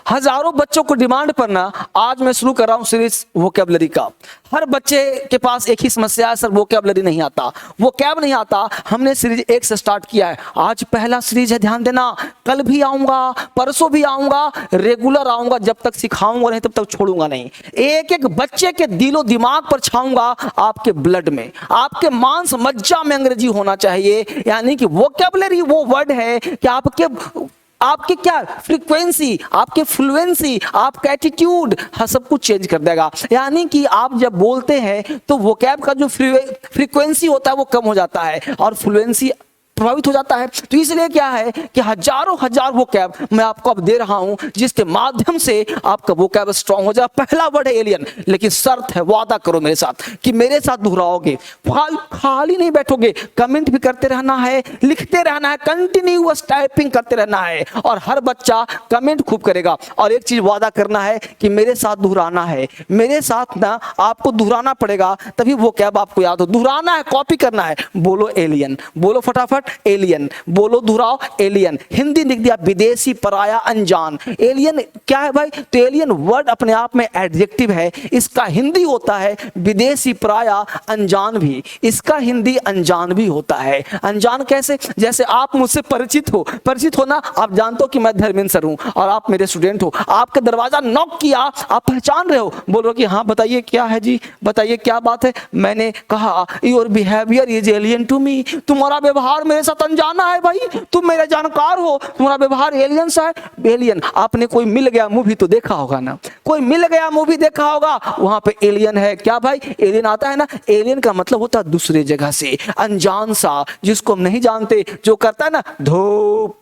हजारों बच्चों को डिमांड पर ना आज मैं शुरू कर रहा हूं सीरीज वोकैबुलरी का। हर बच्चे के पास एक ही समस्या है, सर वोकैबुलरी नहीं आता, वोकैब नहीं आता। हमने सीरीज 1 से स्टार्ट किया है, आज पहला सीरीज है, ध्यान देना। कल भी आऊंगा, परसों भी आऊंगा, रेगुलर आऊंगा, जब तक सिखाऊंगा नहीं तब तक छोड़ूंगा नहीं। एक एक बच्चे के दिलो दिमाग पर छाऊंगा, आपके ब्लड में, आपके मांस मज्जा में अंग्रेजी होना चाहिए। यानी कि वोकैबुलरी वो वर्ड है कि आपके क्या फ्रीक्वेंसी, आपके फ्लुएंसी, आपका एटीट्यूड, हाँ, सब कुछ चेंज कर देगा। यानी कि आप जब बोलते हैं तो वोकैब का जो फ्रीक्वेंसी होता है वो कम हो जाता है और फ्लुएंसी प्रभावित हो जाता है। तो इसलिए क्या है कि हजारों हजार वोकैब मैं आपको अब दे रहा हूं, जिसके माध्यम से आपका वोकैब स्ट्रांग हो जाए। पहला वर्ड है एलियन, लेकिन शर्त है, वादा करो मेरे साथ कि मेरे साथ दोहराओगे, खाली नहीं बैठोगे, कमेंट भी करते रहना है, लिखते रहना है, कंटिन्यूअस टाइपिंग करते रहना है और हर बच्चा कमेंट खूब करेगा। और एक चीज वादा करना है कि मेरे साथ दोहराना है, मेरे साथ ना आपको दोहराना पड़ेगा, तभी वोकैब आपको याद हो। दोहराना है, कॉपी करना है। बोलो एलियन, बोलो फटाफट एलियन, बोलो दोहराओ एलियन। हिंदी लिख दिया विदेशी, पराया, अनजान। एलियन क्या है भाई? तो एलियन वर्ड अपने आप में एडजेक्टिव है, इसका हिंदी होता है विदेशी, पराया, अनजान भी। इसका हिंदी अनजान भी होता है। अनजान कैसे? जैसे आप मुझसे परिचित हो ना, आप जानते हो कि मैं धर्मेंद्र सर हूं और आप मेरे स्टूडेंट हो। आपका दरवाजा नॉक किया, आप पहचान रहे हो, बोल रहे हो कि हाँ बताइए क्या है जी, बताइए क्या बात है। मैंने कहा your behaviour is alien to me, तुम्हारा व्यवहार मेरे साथ अनजाना है भाई, तुम मेरे जानकार हो, तुम्हारा व्यवहार एलियन सा है। एलियन, आपने कोई मिल गया मूवी तो देखा होगा ना, कोई मिल गया मूवी देखा होगा, वहां पे एलियन है। क्या भाई? एलियन आता है ना। एलियन का मतलब होता है दूसरे जगह से, अनजान सा, जिसको हम नहीं जानते, जो करता है ना धूप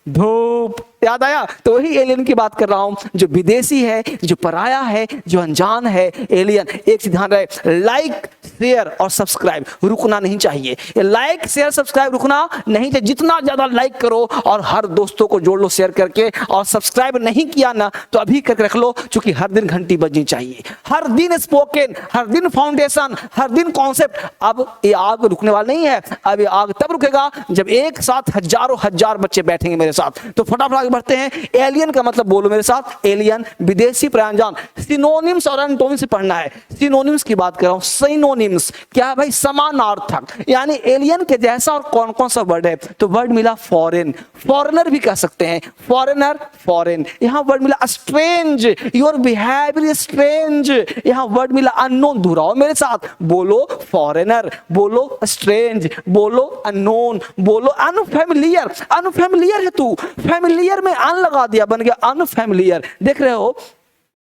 धूप, याद आया? तो वही एलियन की बात कर रहा हूं, जो विदेशी है, जो पराया है, जो अनजान है, एलियन। एक चीज ध्यान रहे, लाइक शेयर और सब्सक्राइब रुकना नहीं चाहिए। लाइक शेयर सब्सक्राइब रुकना नहीं चाहिए। जितना ज्यादा लाइक करो और हर दोस्तों को जोड़ लो शेयर करके, और सब्सक्राइब नहीं किया ना तो अभी करके रख लो, क्योंकि हर दिन घंटी बजनी चाहिए, हर दिन स्पोकन, हर दिन फाउंडेशन, हर दिन कॉन्सेप्ट। अब ये आग रुकने वाला नहीं है, अब ये आग तब रुकेगा जब एक साथ हजारों हजार बच्चे बैठेंगे मेरे साथ। तो फटाफट बढ़ते हैं। एलियन का मतलब बोलो मेरे साथ, एलियन विदेशी, प्रांजान। सिनोनिम्स और एंटोनिम्स पढ़ना है। सिनोनिम्स की बात कर रहा हूं। सिनोनिम्स क्या है भाई? समानार्थक, यानी एलियन के जैसा। और कौन कौन सा वर्ड है? तो वर्ड मिला फॉरेन, फॉरेनर भी कह सकते हैं, फॉरेनर, फॉरेन। यहां वर्ड मिला स्ट्रेंज, योर बिहेवियर स्ट्रेंज। यहां वर्ड मिला अननोन, दोहराओ मेरे साथ, बोलो फॉरेनर, बोलो स्ट्रेंज, बोलो अननोन, बोलो अनफैमिलियर। अनफैमिलियर है तू, फैमिलियर में अन लगा दिया, बन गया अनफैमिलियर। देख रहे हो,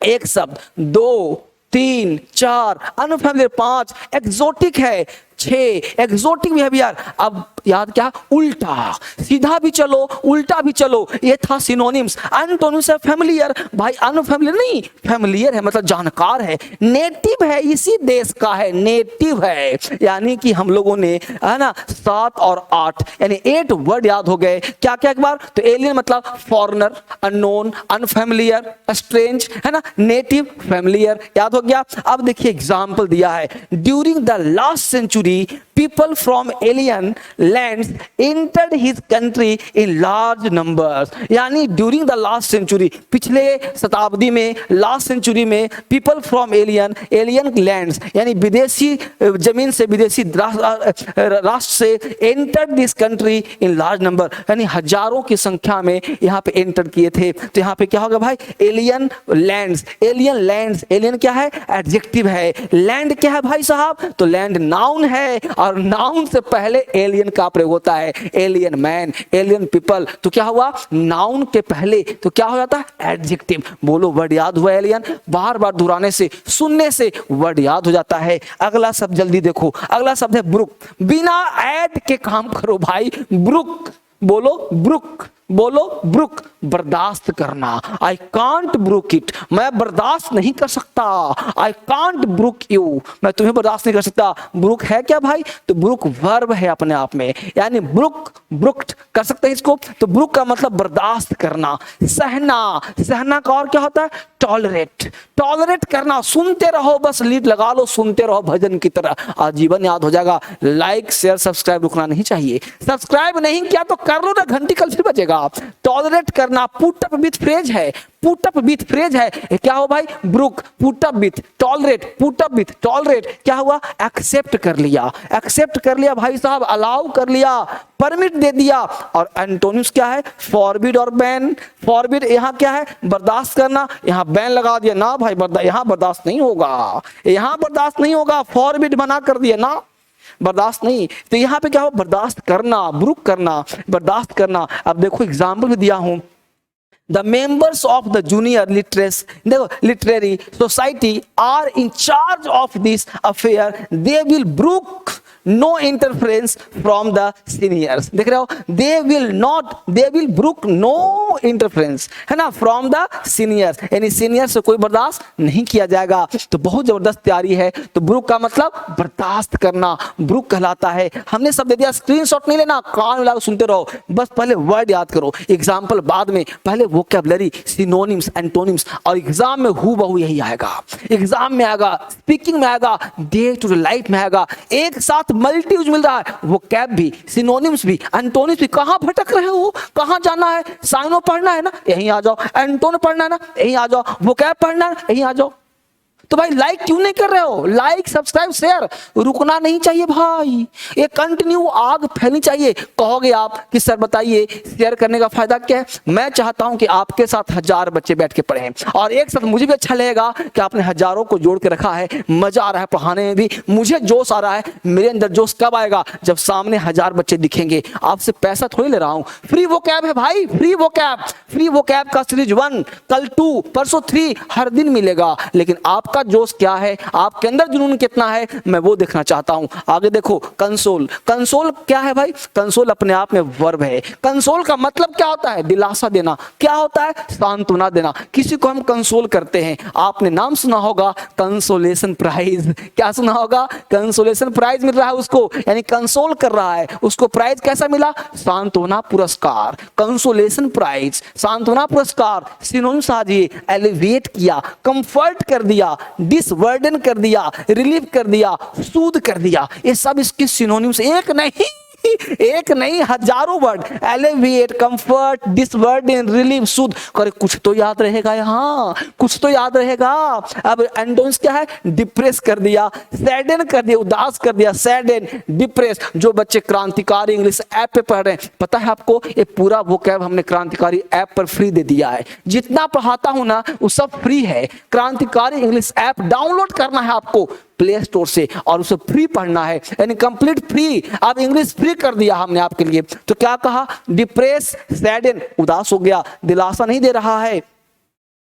एक शब्द, 2 3 4, अनफैमिलियर 5, एक्सोटिक है 6, एक्सोटिक बिहेवियर। अब याद क्या? उल्टा, सीधा भी चलो, उल्टा भी चलो, ये था सिनोनिम्स। एंटोनिम्स है फैमिलियर, भाई अनफैमिलियर नहीं, फैमिलियर है मतलब जानकार है, नेटिव है, इसी देश का है, नेटिव है। यानी कि हम लोगों ने, है ना, 7 और 8 यानी 8 वर्ड याद हो गए। क्या क्या एक बार? तो एलियन मतलब फॉरेनर, अननोन, अनफैमिलियर, स्ट्रेंज, है ना, नेटिव, फैमिलियर, याद हो गया। अब देखिए एग्जाम्पल दिया है, during the last century people from alien lands entered his country in large numbers। यानी during the last century, पिछले शताब्दी में, लास्ट सेंचुरी में, people from alien lands यानी विदेशी जमीन से, विदेशी राष्ट्र से entered this country in large number, यानी हजारों की संख्या में यहाँ पे एंटर किए थे। तो यहाँ पे क्या होगा भाई? Alien lands, alien lands. Alien क्या है? एडजेक्टिव है। लैंड क्या है भाई साहब? तो लैंड नाउन है, और नाउन से पहले एलियन का प्रयोग होता है। एलियन मैन, एलियन पीपल, तो क्या हुआ? नाउन के पहले तो क्या हो जाता है? एडजेक्टिव। बोलो वर्ड याद हुआ? एलियन बार बार दोहराने से, सुनने से वर्ड याद हो जाता है। अगला शब्द जल्दी देखो, अगला शब्द है ब्रुक। बिना ऐड के काम करो भाई, ब्रुक, बोलो ब्रुक, बोलो ब्रुक, बर्दाश्त करना। आई कांट ब्रुक इट, मैं बर्दाश्त नहीं कर सकता। आई कांट ब्रुक यू, मैं तुम्हें बर्दाश्त नहीं कर सकता। ब्रुक है क्या भाई? तो ब्रुक वर्ब है अपने आप में, यानी ब्रुक, ब्रुक्ड कर सकते हैं इसको। तो ब्रुक का मतलब बर्दाश्त करना, सहना। सहना का और क्या होता है? टॉलरेट, टॉलरेट करना। सुनते रहो, बस लीड लगा लो, सुनते रहो भजन की तरह, आजीवन याद हो जाएगा। लाइक शेयर सब्सक्राइब रुकना नहीं चाहिए। सब्सक्राइब नहीं किया तो कर लो ना, घंटी कल फिर बजेगा। दिया। टॉलरेट करना पुट अप विथ फ्रेज है, पुट अप विथ फ्रेज है। ये क्या हो भाई, brook, put up with, tolerate, put up with, tolerate, क्या हुआ, एक्सेप्ट कर लिया, एक्सेप्ट कर लिया भाई साहब, अलाउ कर लिया, परमिट दे दिया। और एंटोनिम्स क्या है, फॉरबिड और बैन। फॉरबिड यहाँ क्या है, बर्दाश्त करना, यहाँ बैन लगा दिया ना भाई, यहाँ बर्दाश्त नहीं होगा, यहाँ बर्दाश्त नहीं होगा, फॉरबिड मना कर दिया ना, बर्दाश्त नहीं। तो यहाँ पे क्या हो, बर्दाश्त करना, ब्रुक करना, बर्दाश्त करना। अब देखो एग्जाम्पल भी दिया हूं, The members of the junior literary society are in charge of this affair. They will brook no interference from the seniors. देख रहे हो, they will brook no interference, है ना, from the seniors, यानी सीनियर से कोई बर्दाश्त नहीं किया जाएगा। तो बहुत जबरदस्त तैयारी है। तो ब्रुक का मतलब बर्दाश्त करना, ब्रुक कहलाता है। हमने सब दे दिया, स्क्रीनशॉट नहीं लेना, कान में लगा सुनते रहो, बस पहले वर्ड याद करो, एग्जाम्पल बाद में, पहले वोकैबुलरी, सिनोनिम्स, एंटोनिम्स, और एग्जाम में हूबहू यही आएगा, एग्जाम में आएगा, स्पीकिंग में आएगा, डे टू डे लाइफ में आएगा। एक साथ मल्टी यूज मिल रहा है, वो कैब भी, सिनोनिम्स भी, एंटोनिम्स भी। कहां भटक रहे हो, कहां जाना है, साइनो पढ़ना है ना, यहीं आ जाओ, एंटोन पढ़ना है ना, यहीं आ जाओ, वो कैब पढ़ना है, यहीं आ जाओ। तो भाई लाइक क्यों नहीं कर रहे हो, लाइक सब्सक्राइब शेयर, रुकना नहीं चाहिए भाई, ये कंटिन्यू आग फैलनी चाहिए। कहोगे आप कि सर बताइए शेयर करने का फायदा क्या है। मैं चाहता हूं कि आपके साथ 1000 बच्चे बैठ के पढ़ें, और एक साथ मुझे भी अच्छा लगेगा कि आपने हजारों को जोड़ के रखा है, मजा आ रहा है पढ़ाने में भी, मुझे जोश आ रहा है। मेरे अंदर जोश कब आएगा, जब सामने 1000 बच्चे दिखेंगे। आपसे पैसा थोड़ी ले रहा हूं, फ्री वो कैब है भाई, फ्री वो कैब, फ्री वो कैब का सीरीज 1, कल 2, परसों 3 हर दिन मिलेगा। लेकिन आपका जोश क्या है, आपके अंदर जुनून कितना है, मैं वो देखना चाहता हूं। आगे देखो, कंसोल, कंसोल क्या है भाई, कंसोल अपने आप में वर्ब है। कंसोल का मतलब क्या होता है, दिलासा देना, क्या होता है, सांत्वना देना। किसी को हम कंसोल करते हैं, आपने नाम सुना होगा कंसोलेशन प्राइज, क्या सुना होगा, कंसोलेशन प्राइज मिल रहा है उसको, यानी कंसोल कर रहा है, उसको प्राइज कैसा मिला, सांत्वना पुरस्कार, कंसोलेशन प्राइज, सांत्वना पुरस्कार। सिनोनिम साजिए, एलिवेट किया, कंफर्ट कर दिया, डिसबर्डन कर दिया, रिलीव कर दिया, सूद कर दिया। ये सब इसके सिनोनिम्स, एक नहीं हजारों वर्ड, एलिवेट, कंफर्ट, डिसबर्डन, रिलीव, सूद। करे कुछ तो याद रहेगा यहाँ, कुछ तो याद रहेगा। अब एंटोनिम्स क्या है, डिप्रेस कर दिया, सैडन कर दिया, उदास कर दिया, सैडन, डिप्रेस। जो बच्चे क्रांतिकारी इंग्लिश ऐप पे पढ़ रहे हैं, पता है आपको ये पूरा वोकैब हमने क्रांतिकारी ऐप पर फ्री दे दिया है। जितना पढ़ाता हूं ना वो सब फ्री है। क्रांतिकारी इंग्लिश ऐप डाउनलोड करना है आपको प्ले स्टोर से, और उसे फ्री पढ़ना है, यानी कंप्लीट फ्री। अब इंग्लिश फ्री कर दिया हमने आपके लिए। तो क्या कहा, डिप्रेस, सैडन, उदास हो गया, दिलासा नहीं दे रहा है।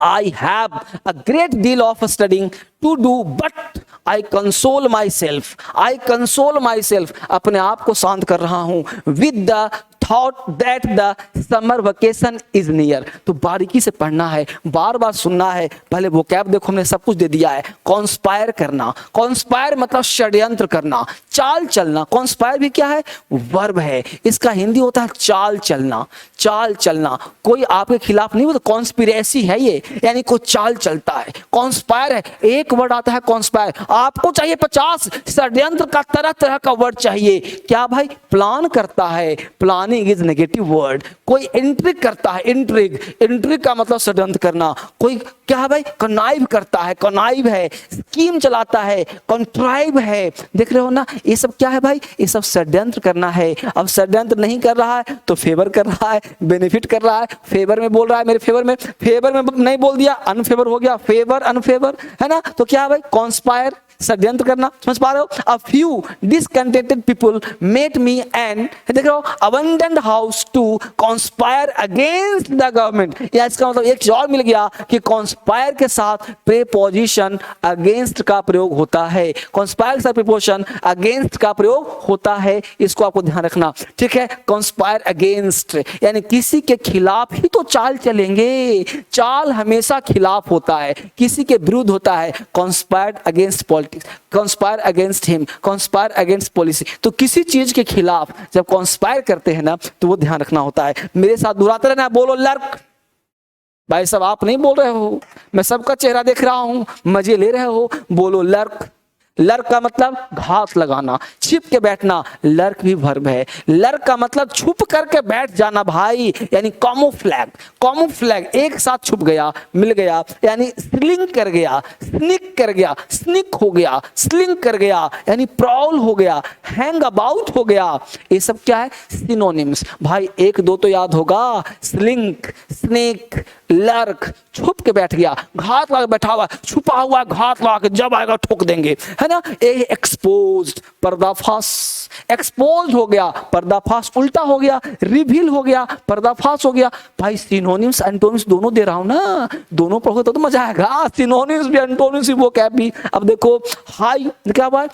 I have a great deal of studying to do, but I console myself. I console myself. अपने आप को शांत कर रहा हूं with the thought that the summer vacation is near. तो बारीकी से पढ़ना है, बार बार सुनना है। पहले वोकैब देखो, हमने सब कुछ दे दिया है। कॉन्स्पायर करना, कॉन्स्पायर मतलब षड्यंत्र करना, चाल चलना। कॉन्स्पायर भी क्या है, वर्ब है, इसका हिंदी होता है चाल चलना। चाल चलना, कोई आपके खिलाफ नहीं, वो तो कॉन्स्पिरेसी है ये, यानी कोई चाल चलता है। कॉन्स्पायर है, एक वर्ड आता है कॉन्स्पायर, आपको चाहिए 50। षड्यंत्र का तरह तरह का वर्ड चाहिए। क्या भाई, प्लान करता है, प्लानिंग इज नेगेटिव वर्ड। कोई इंट्रिग करता है, इंट्रिग, इंट्रिग का मतलब षड्यंत्र करना। कोई क्या है भाई, कनाइव करता है, कनाइव है, स्कीम चलाता है, कंट्राइव है। देख रहे हो ना, ये सब क्या है भाई, ये सब षड्यंत्र करना है। अब षड्यंत्र नहीं कर रहा है तो फेवर कर रहा है, बेनिफिट कर रहा है। फेवर में बोल रहा है, मेरे फेवर में, फेवर में नहीं बोल दिया, अनफेवर हो गया, फेवर अनफेवर, है ना। तो क्या है भाई, कॉन्स्पायर, षड्यंत्र करना। समझ पा रहे हो। A few discontented people met me and, देख रहे हो, abandoned house to conspire against the government. या इसका मतलब एक चीज और मिल गया कि कॉन्स्पायर के साथ प्रीपोजिशन अगेंस्ट का प्रयोग होता है। कॉन्स्पायर के साथ प्रीपोजिशन अगेंस्ट का प्रयोग होता है, इसको आपको ध्यान रखना, ठीक है। कॉन्स्पायर अगेंस्ट यानी किसी के खिलाफ ही तो चाल चलेंगे। चाल हमेशा खिलाफ होता है, किसी के विरुद्ध होता है। Conspired against politics, conspire against him, conspire against policy. तो किसी चीज के खिलाफ जब कॉन्स्पायर करते हैं ना, तो वो ध्यान रखना होता है। मेरे साथ दोहराते रहना, बोलो लर्क। भाई साहब आप नहीं बोल रहे हो, मैं सबका चेहरा देख रहा हूं, मजे ले रहे हो, बोलो लर्क। लर्क का मतलब घात लगाना, छिप के बैठना, लर्क भी वर्ब है। लर्क का मतलब छुप करके बैठ जाना भाई, यानी कैमोफ्लैग। कैमोफ्लैग एक साथ छुप गया, मिल गया, यानी स्लिंक कर गया, स्निक कर गया, स्निक हो गया, स्लिंक कर गया, यानी प्रॉल हो गया, हैंग अबाउट हो गया। ये सब क्या है? सिनोनिम्स। भाई एक दो तो याद होगा, स्लिंक, स्नेक, लर्क, छुप के बैठ गया, घात लगा बैठा हुआ, छुपा हुआ, घात लगा के जब आएगा ठोक देंगे, है ना। एक्सपोज्ड, पर्दाफाश, एक्सपोज हो गया, पर्दाफाश उल्टा हो गया, रिवील हो गया, पर्दाफाश हो गया। भाई सिनोनिम्स एंटोनिम्स दोनों दे रहा हूं ना, दोनों पढ़ोगे तो मजा आएगा, सिनोनिम्स भी एंटोनिम्स भी वो कैप भी। अब देखो हाई क्या बात,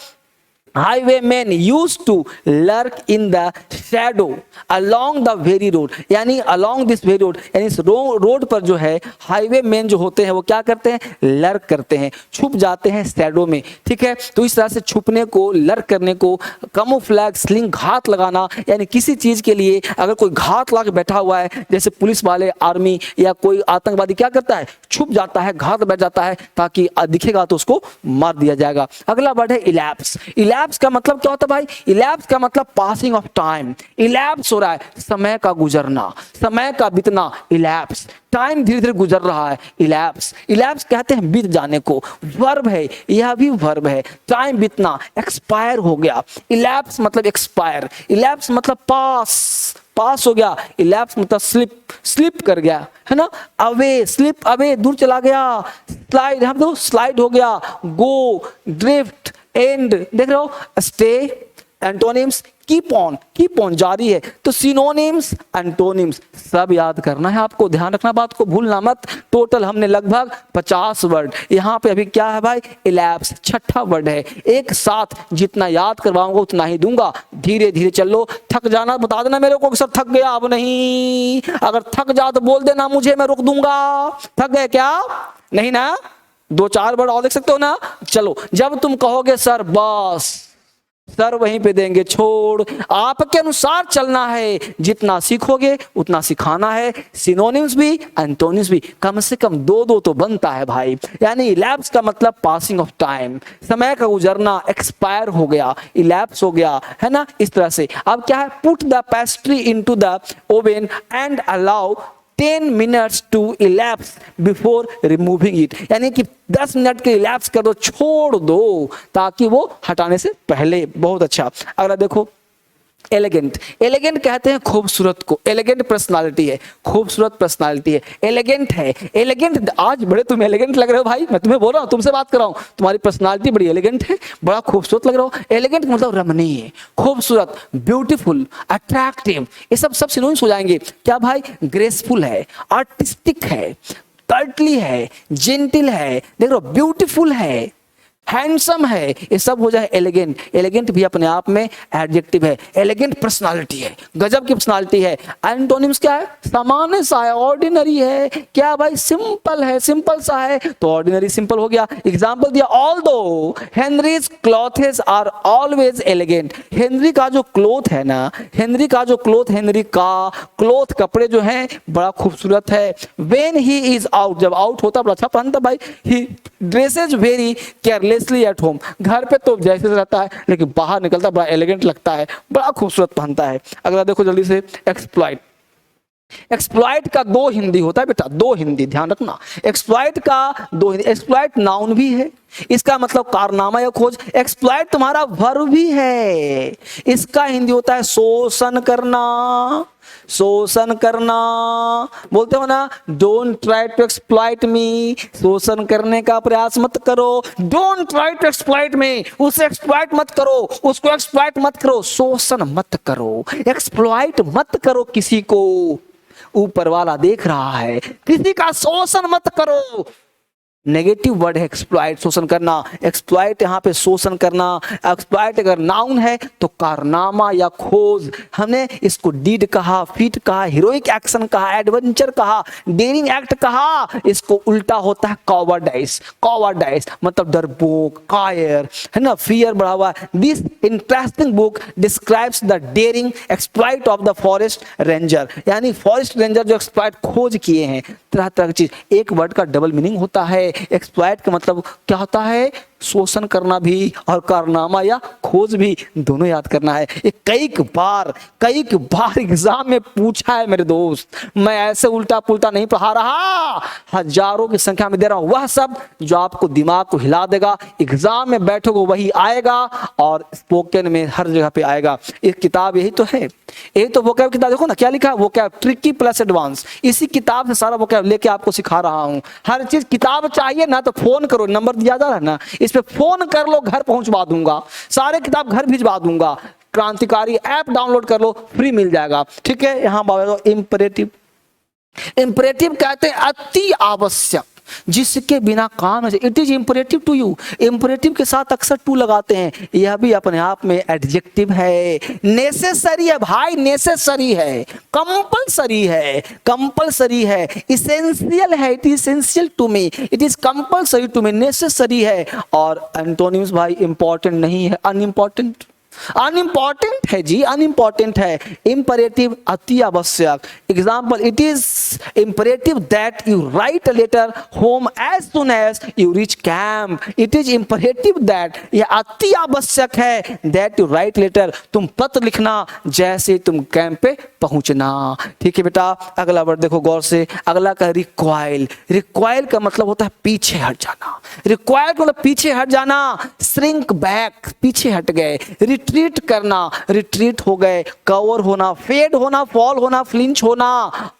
highwaymen used to lurk in the shadow along the very road, यानी along this very road, यानी इस रोड पर जो है हाईवेमैन जो होते हैं वो क्या करते हैं? लर्क करते हैं, छुप जाते हैं शैडो में, ठीक है। तो इस तरह से छुपने को, लर्क करने को, कैमोफ्लैग, स्लिंग, घात लगाना, यानी किसी चीज के लिए अगर कोई घात लगा के बैठा हुआ है, जैसे पुलिस वाले, आर्मी या कोई आतंकवादी क्या करता है? छुप जाता है, घात बैठ जाता है, ताकि दिखेगा तो उसको मार दिया जाएगा। अगला वर्ड है इलैप्स। इलैप्स का मतलब क्या होता है भाई? इलैप्स का मतलब पासिंग ऑफ टाइम, इलैप्स हो रहा है, समय का गुजरना, समय का बीतना, इलैप्स, टाइम धीरे धीरे गुजर रहा है, इलैप्स। इलैप्स कहते हैं बीत जाने को, वर्ब है, यह भी वर्ब है, टाइम बीतना, एक्सपायर हो गया, इलैप्स मतलब एक्सपायर, इलैप्स मतलब पास, पास हो गया, इलैप्स मतलब स्लिप, स्लिप कर गया, है ना। अवे, स्लिप अवे, दूर चला गया, स्लाइड, हम देखो स्लाइड हो गया, गो, ड्रिफ्ट, एंड, देख रहे हो, स्टे, एंटोनिम्स, कीप ऑन जारी है। तो सिनोनिम्स, एंटोनिम्स सब याद करना है आपको, ध्यान रखना, बात को भूलना मत। टोटल हमने लगभग 50 वर्ड, यहाँ पे अभी क्या है भाई? इलैप्स, छठा वर्ड है। एक साथ जितना याद करवाऊंगा उतना ही दूंगा, धीरे धीरे चलो। थक जाना बता देना मेरे को, सर थक गया, अब नहीं, अगर थक जा तो बोल देना मुझे, मैं रोक दूंगा। थक गए क्या? नहीं ना? 2-4 वर्ड और देख सकते हो ना। चलो, जब तुम कहोगे सर बस, सर वहीं पे देंगे छोड़, आपके अनुसार चलना है, जितना सीखोगे उतना सिखाना है। सिनोनिम्स भी, एंटोनिम्स भी, कम से कम 2-2 तो बनता है भाई। यानी इलैप्स का मतलब पासिंग ऑफ टाइम, समय का गुजरना, एक्सपायर हो गया, इलैप्स हो गया, है ना, इस तरह से। अब क्या है? Put the pastry into the oven and allow 10 minutes to elapse before removing it, यानी कि 10 मिनट के इलैप्स कर दो, छोड़ दो, ताकि वो हटाने से पहले। बहुत अच्छा। अगला देखो, एलिगेंट। एलिगेंट कहते हैं खूबसूरत को, एलिगेंट पर्सनालिटी है, खूबसूरत पर्सनालिटी है, एलिगेंट है। एलिगेंट, आज बड़े तुम एलिगेंट लग रहे हो भाई, मैं तुम्हें बोल रहा हूँ, तुमसे बात कर रहा हूँ, तुम्हारी पर्सनालिटी बड़ी एलिगेंट है, बड़ा खूबसूरत लग रहा हो। एलिगेंट मतलब रमणीय, खूबसूरत, ब्यूटीफुल, अट्रैक्टिव, ये सब सिनोनिम्स हो जाएंगे। क्या भाई? ग्रेसफुल है, आर्टिस्टिक है, कर्टली है, जेंटिल है, देख लो, ब्यूटीफुल है, हैंडसम है, ये सब हो जाए एलिगेंट। एलिगेंट भी अपने आप में एडजेक्टिव है, एलिगेंट पर्सनालिटी है, गजब की पर्सनालिटी है। एंटोनिम्स क्या है? सामान्य सा है, ऑर्डिनरी है। क्या भाई? सिंपल है, सिंपल सा है, तो ऑर्डिनरी सिंपल हो गया। एग्जांपल दिया, although Henry's clothes are always elegant. Henry का जो क्लोथ है ना, हेनरी का जो क्लोथ, हेनरी का क्लोथ, कपड़े जो हैं बड़ा खूबसूरत है। व्हेन ही इज आउट, जब आउट होता बड़ा अच्छा पहनता भाई। He dresses very carelessly at home, घर पे तो जैसे रहता है, लेकिन बाहर निकलता बड़ा एलिगेंट लगता है, बड़ा खूबसूरत पहनता है। अगला देखो जल्दी से, एक्सप्लॉइट। एक्सप्लॉइट का 2 हिंदी होता है बेटा, 2 हिंदी, ध्यान रखना। एक्सप्लॉइट का 2 हिंदी, एक्सप्लॉइट नाउन भी है, इसका मतलब कारनामा या खोज। एक्सप्लॉइट तुम्हारा वर्ब भी है, इसका हिंदी होता है शोषण करना, शोषण करना। बोलते हो ना, डोंट ट्राई टू एक्सप्लॉइट मी, शोषण करने का प्रयास मत करो। डोंट ट्राई टू एक्सप्लॉइट मी, उसे एक्सप्लॉइट मत करो, उसको एक्सप्लॉइट मत करो, शोषण मत करो, एक्सप्लॉइट मत करो किसी को। ऊपर वाला देख रहा है, किसी का शोषण मत करो। नेगेटिव वर्ड है एक्सप्लॉइट, शोषण करना। एक्सप्लॉइट यहाँ पे शोषण करना। एक्सप्लॉइट अगर नाउन है तो कारनामा या खोज। हमने इसको डीड कहा, फीट कहा, हीरोइक एक्शन कहा, एडवेंचर कहा, डेयरिंग एक्ट कहा। इसको उल्टा होता है कॉवर्डाइस। कॉवर्डाइस मतलब डरपोक, कायर, है ना, फियर बढ़ा हुआ। This interesting book describes the daring exploit of the forest ranger, यानी फॉरेस्ट रेंजर जो एक्सप्लॉइट खोज किए हैं तरह तरह की चीज। एक वर्ड का डबल मीनिंग होता है। एक्सप्लॉइट का मतलब क्या होता है? शोषण करना भी और कारनामा या खोज भी दोनों याद करना है। ये कई बार एग्जाम में पूछा है मेरे दोस्त। मैं ऐसे उल्टा पुल्टा नहीं पढ़ा रहा, हजारों की संख्या में दे रहा हूं वह सब जो आपको दिमाग को हिला देगा। एग्जाम में बैठोगे वही आएगा और स्पोकन में हर जगह पे आएगा। एक किताब यही तो है, यही तो वोकैब किताब। देखो ना क्या लिखा है, वोकैब ट्रिकी प्लस एडवांस। इसी किताब से सारा वोकैब लेके आपको सिखा रहा हूं। हर चीज किताब चाहिए ना तो फोन करो, नंबर दिया जा रहा है ना, इस पे फोन कर लो, घर पहुंचवा दूंगा, सारे किताब घर भिजवा दूंगा। क्रांतिकारी ऐप डाउनलोड कर लो, फ्री मिल जाएगा। ठीक है, यहां इंपरेटिव, इंपरेटिव कहते हैं अति आवश्यक, जिसके बिना काम है। It is imperative to you. Imperative के साथ अक्सर टू लगाते हैं, यह भी अपने आप में एडजेक्टिव है। नेसेसरी है भाई, नेसेसरी है, कंपलसरी है, कंपलसरी है, इसेंशियल है, it is essential to me, it is compulsory to me, necessary है। और एंटोनिम्स भाई इंपॉर्टेंट नहीं है, अनइंपॉर्टेंट, अनइंपॉर्टेंट है जी, अनइंपॉर्टेंट है। इंपरेटिव अति आवश्यक। Example, it is imperative that you write a letter home as soon as you reach camp. It is imperative that, यह अति आवश्यक है, दैट यू राइट लेटर, तुम पत्र लिखना जैसे तुम कैंप पे पहुंचना। ठीक है बेटा, अगला वर्ड देखो गौर से। अगला का रिक्वाइल। रिक्वाइल का मतलब होता है पीछे हट जाना। रिक्वाइल का मतलब पीछे हट जाना। श्रिंक बैक, पीछे हट गए। रिट्रीट करना, रिट्रीट हो गए। कवर होना, फेड होना, फॉल होना, फ्लिंच होना।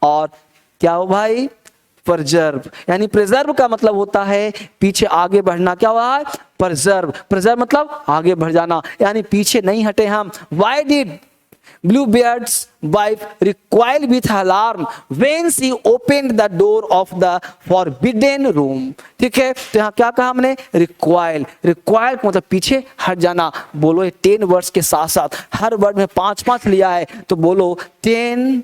और क्या हो भाई, प्रिजर्व, यानी प्रिजर्व का मतलब होता है पीछे आगे बढ़ना। क्या हुआ है, प्रिजर्व, प्रिजर्व मतलब आगे बढ़ जाना, यानी पीछे नहीं हटे हम। Why did Bluebeard's wife recoiled with alarm when she opened the door of the forbidden room। ठीक है, तो यहाँ क्या कहा हमने, recoil, recoil मतलब पीछे हट जाना। बोलो 10 वर्ड्स के साथ साथ हर वर्ड में 5-5 लिया है, तो बोलो 10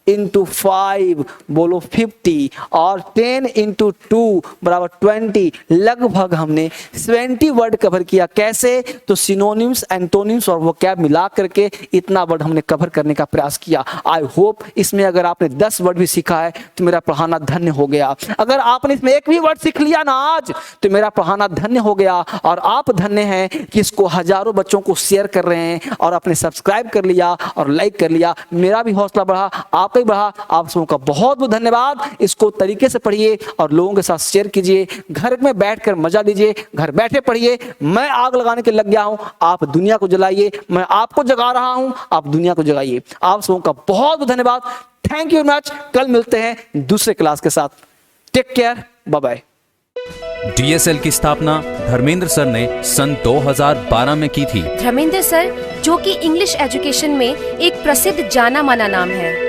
into 5 बोलो 50 और 10 into 2 बराबर 20। लगभग हमने 70 वर्ड कवर किया। कैसे, तो सिनोनिम्स, एंटोनिम्स और वोकैब मिला करके इतना वर्ड हमने कवर करने का प्रयास किया। आई होप इसमें अगर आपने 10 वर्ड भी सीखा है तो मेरा पढ़ाना धन्य हो गया। अगर आपने इसमें एक भी वर्ड सीख लिया ना आज तो मेरा पढ़ाना धन्य हो गया। और आप धन्य हैं कि इसको हजारों बच्चों को शेयर कर रहे हैं और आपने सब्सक्राइब कर लिया और लाइक कर लिया। मेरा भी हौसला बढ़ा, आप बढ़ा। आप सबों का बहुत बहुत धन्यवाद। इसको तरीके से पढ़िए और लोगों के साथ शेयर कीजिए। घर में बैठकर मजा लीजिए, घर बैठे पढ़िए। मैं आग लगाने के लग गया हूं, आप दुनिया को जलाइए। मैं आपको जगा रहा हूं, आप दुनिया को जगाइए। आप सबों का बहुत बहुत धन्यवाद। Thank you very much. कल मिलते हैं दूसरे क्लास के साथ। Take care, bye bye. DSL की स्थापना धर्मेंद्र सर ने सन 2012 में की थी। धर्मेंद्र सर जो कि इंग्लिश एजुकेशन में एक प्रसिद्ध जाना माना नाम है।